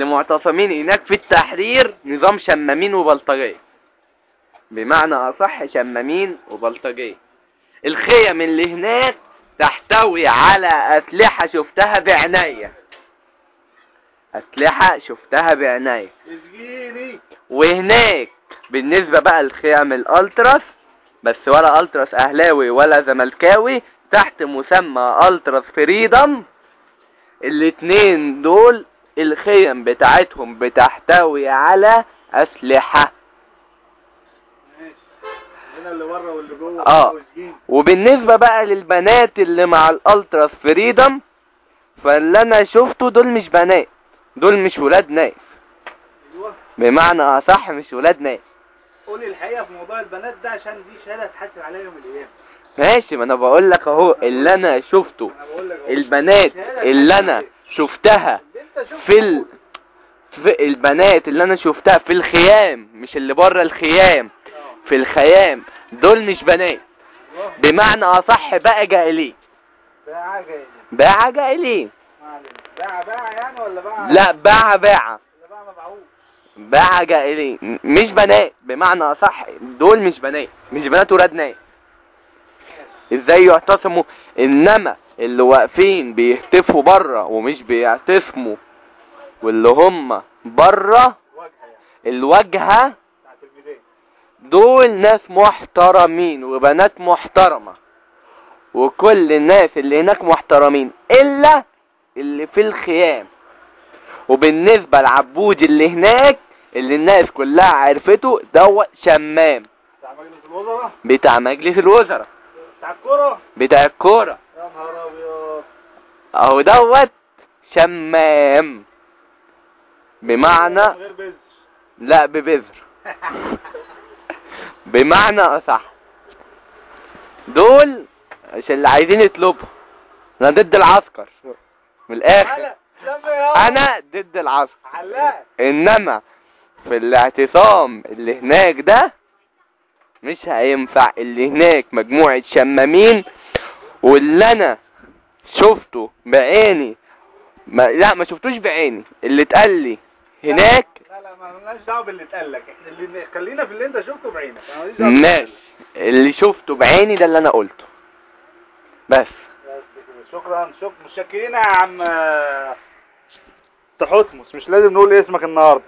المعتصمين هناك في التحرير نظام شمامين وبلطجية، بمعنى اصح شمامين وبلطجية. الخيم اللي هناك تحتوي على اسلحة شفتها بعناية، اسلحة شفتها بعناية. وهناك بالنسبة بقى لخيم الالتراس، بس ولا التراس اهلاوي ولا زملكاوي، تحت مسمى التراس فريدم. الاتنين دول الخيم بتاعتهم بتحتوي على اسلحة. هنا اللي بره واللي جوه. وبالنسبة بقى للبنات اللي مع الالتراس فريدم، فاللي انا شفته دول مش بنات، دول مش ولاد ناس. ايوه، بمعنى اصح مش ولاد ناس. قولي الحقيقة في موضوع البنات ده عشان دي شهادة هتحاسب عليها يوم القيامة. ماشي، ما انا بقول لك اهو اللي انا شفته. البنات اللي انا شفتها في البنات اللي انا شفتها في الخيام، مش اللي بره الخيام، في الخيام، دول مش بنات. بمعنى اصح بقى جائلين. باع جائلين. باع يعني ولا باع؟ لا، باع. ولا باع مبعوث؟ باع جائلين مش بنات، بمعنى اصح دول مش بنات، مش بنات ولاد ناس. ازاي يعتصموا؟ انما اللي واقفين بيهتفوا بره ومش بيعتصموا، واللي هم بره الواجهة، دول ناس محترمين وبنات محترمة، وكل الناس اللي هناك محترمين الا اللي في الخيام. وبالنسبة لعبود اللي هناك اللي الناس كلها عرفته، دوت شمام بتاع مجلس الوزراء. بتاع مجلس الوزراء. بتاع الكورة. بتاع الكورة. يا نهار ابيض. اهو دوت شمام. بمعنى غير بذر. لا، ببذر. بمعنى اصح دول عشان اللي عايزين يطلبوا. انا ضد العسكر من الاخر، انا ضد العسكر. انما في الاعتصام اللي هناك ده مش هينفع. اللي هناك مجموعة شمامين، واللي انا شفته بعيني ما شفتوش بعيني، اللي اتقال لي هناك. لا ما لناش دعوه باللي اتقال لك، احنا اللي خلينا في اللي انت شفته بعينك. ماشي، اللي شفته بعيني ده اللي انا قلته بس. شكرا، متشكرين يا عم تحتمس. مش لازم نقول اسمك النهارده.